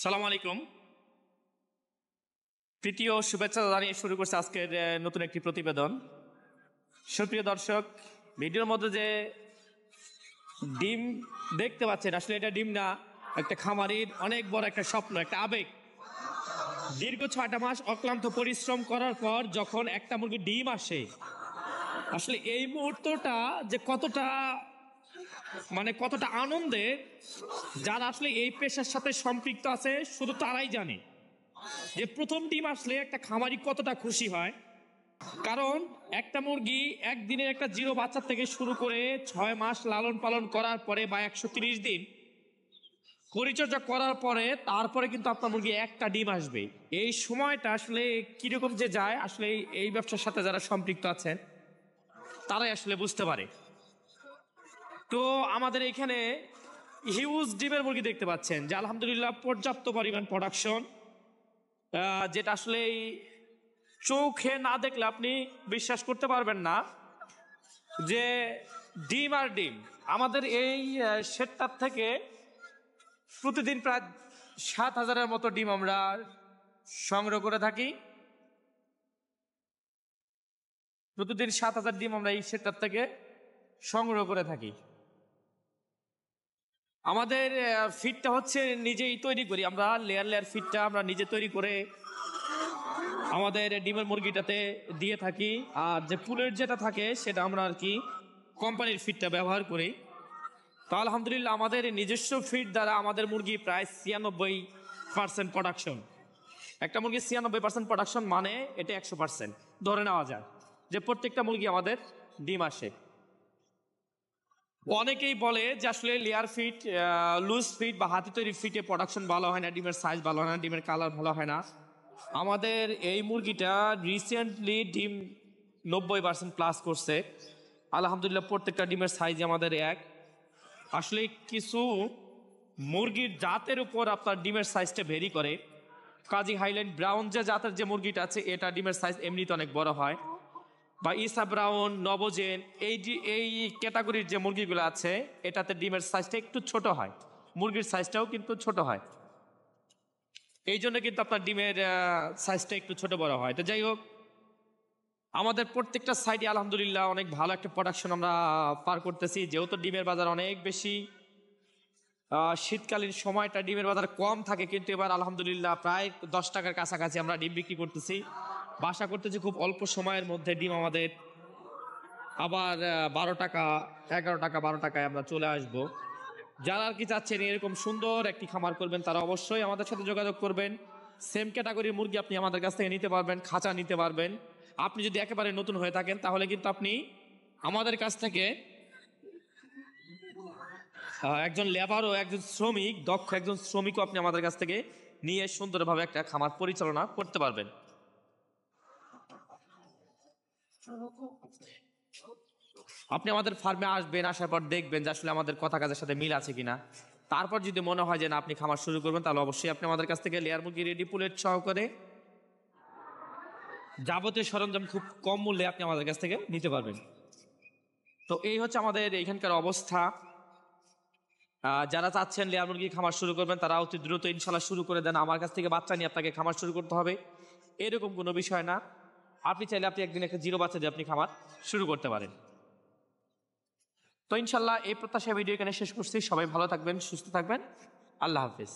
সালাম আলাইকুম। প্রীতীয় শুভেচ্ছা জানিয়ে শুরু করছে আজকের নতুন একটি প্রতিবেদন। সুপ্রিয় দর্শক, ভিডিওর মধ্যে যে ডিম দেখতে পাচ্ছেন, আসলে এটা ডিম না, একটা খামারির অনেক বড় একটা স্বপ্ন, একটা আবেগ। দীর্ঘ ৬টা মাস অক্লান্ত পরিশ্রম করার পর যখন একটা মুরগির ডিম আসে, আসলে এই মুহূর্তটা যে কতটা আনন্দের, যারা আসলে এই পেশার সাথে সম্পৃক্ত আছে শুধু তারাই জানে যে প্রথম ডিম আসলে একটা খামারি কতটা খুশি হয়। কারণ একটা মুরগি একদিনের একটা জিরো বাচ্চা থেকে শুরু করে ৬ মাস লালন পালন করার পরে বা ১৩০ দিন পরিচর্যা করার পরে তারপরে কিন্তু আপনার মুরগি একটা ডিম আসবে। এই সময়টা আসলে কিরকম যে যায়, আসলে এই ব্যবসার সাথে যারা সম্পৃক্ত আছেন তারাই আসলে বুঝতে পারে। তো আমাদের এখানে হিউজ ডিমের মুরগি দেখতে পাচ্ছেন, যে আলহামদুলিল্লাহ পর্যাপ্ত পরিমাণ প্রোডাকশন, যেটা আসলে চোখে না দেখলে আপনি বিশ্বাস করতে পারবেন না যে ডিম আর ডিম। আমাদের এই শেডটার থেকে প্রতিদিন প্রায় ৭,০০০-এর মতো ডিম আমরা সংগ্রহ করে থাকি। প্রতিদিন ৭,০০০ ডিম আমরা এই শেডটার থেকে সংগ্রহ করে থাকি। আমাদের ফিডটা হচ্ছে নিজেই তৈরি করি আমরা, লেয়ার লেয়ার ফিডটা আমরা নিজে তৈরি করে আমাদের ডিমের মুরগিটাতে দিয়ে থাকি। আর যে পুলের যেটা থাকে সেটা আমরা আর কি কোম্পানির ফিডটা ব্যবহার করি। তো আলহামদুলিল্লাহ আমাদের নিজস্ব ফিড দ্বারা আমাদের মুরগি প্রায় ৯৬% প্রোডাকশন। একটা মুরগি ৯৬% প্রোডাকশন মানে এটা ১০০% ধরে নেওয়া যায় যে প্রত্যেকটা মুরগি আমাদের ডিম আসে। অনেকেই বলে যে আসলে লেয়ার ফিড, লুজ ফিড বা হাতে তৈরি ফিটে প্রোডাকশন ভালো হয় না, ডিমের সাইজ ভালো হয় না, ডিমের কালার ভালো হয় না। আমাদের এই মুরগিটা রিসেন্টলি ডিম ৯০% প্লাস করছে আলহামদুলিল্লাহ। প্রত্যেকটা ডিমের সাইজ আমাদের এক। আসলে কিছু মুরগির জাতের উপর আপনার ডিমের সাইজটা ভেরি করে। কাজী হাইল্যান্ড ব্রাউন যে জাতের যে মুরগিটা আছে, এটা ডিমের সাইজ এমনিতে অনেক বড় হয়। বা ইসা ব্রাউন, নবজেন, এই ক্যাটাগরির যে মুরগিগুলো আছে এটাতে ডিমের সাইজটা একটু ছোট হয়, মুরগির সাইজটাও কিন্তু ছোট হয়। এই জন্য কিন্তু আপনার ডিমের সাইজটা একটু ছোট বড় হয়। তো যাই হোক, আমাদের প্রত্যেকটা সাইডে আলহামদুলিল্লাহ অনেক ভালো একটা প্রোডাকশন আমরা পার করতেছি। যেহেতু ডিমের বাজার অনেক বেশি, শীতকালীন সময়টা ডিমের বাজার কম থাকে, কিন্তু এবার আলহামদুলিল্লাহ প্রায় ১০ টাকার কাছাকাছি আমরা ডিম বিক্রি করতেছি। আশা করতেছি খুব অল্প সময়ের মধ্যে ডিম আমাদের আবার ১২ টাকা, ১১ টাকা, ১২ টাকায় আমরা চলে আসব। যারা আর কি চাচ্ছেন এরকম সুন্দর একটি খামার করবেন, তারা অবশ্যই আমাদের সাথে যোগাযোগ করবেন। সেম ক্যাটাগরির মুরগি আপনি আমাদের কাছ থেকে নিতে পারবেন, খাঁচা নিতে পারবেন। আপনি যদি একেবারে নতুন হয়ে থাকেন তাহলে কিন্তু আপনি আমাদের কাছ থেকে একজন লেবার ও একজন শ্রমিক, দক্ষ একজন শ্রমিকও আপনি আমাদের কাছ থেকে নিয়ে সুন্দরভাবে একটা খামার পরিচালনা করতে পারবেন। আপনি আমাদের ফার্মে আসবেন, আসার পর দেখবেন যে আসলে আমাদের কথা কাজের সাথে মিল আছে কিনা। তারপর যদি মনে হয় যে না আপনি খামার শুরু করবেন, তাহলে অবশ্যই আপনি আমাদের কাছ থেকে লেয়ার মুরগি রেডি পুলেট সহকারে যাবতীয় সরঞ্জাম খুব কম মূল্যে আপনি আমাদের কাছ থেকে নিতে পারবেন। তো এই হচ্ছে আমাদের এখানকার অবস্থা। যারা চাচ্ছেন লেয়ার মুরগি খামার শুরু করবেন, তারা অতি দ্রুত ইনশাল্লাহ শুরু করে দেন। আমার কাছ থেকে বাচ্চা নিয়ে আপনাকে খামার শুরু করতে হবে এরকম কোনো বিষয় না। আপনি চাইলে আপনি একদিন একটা জিরো বাচ্চা দিয়ে আপনি খামার শুরু করতে পারেন। তো ইনশাল্লাহ এই প্রত্যাশা ভিডিও এখানে শেষ করছি। সবাই ভালো থাকবেন, সুস্থ থাকবেন। আল্লাহ হাফিজ।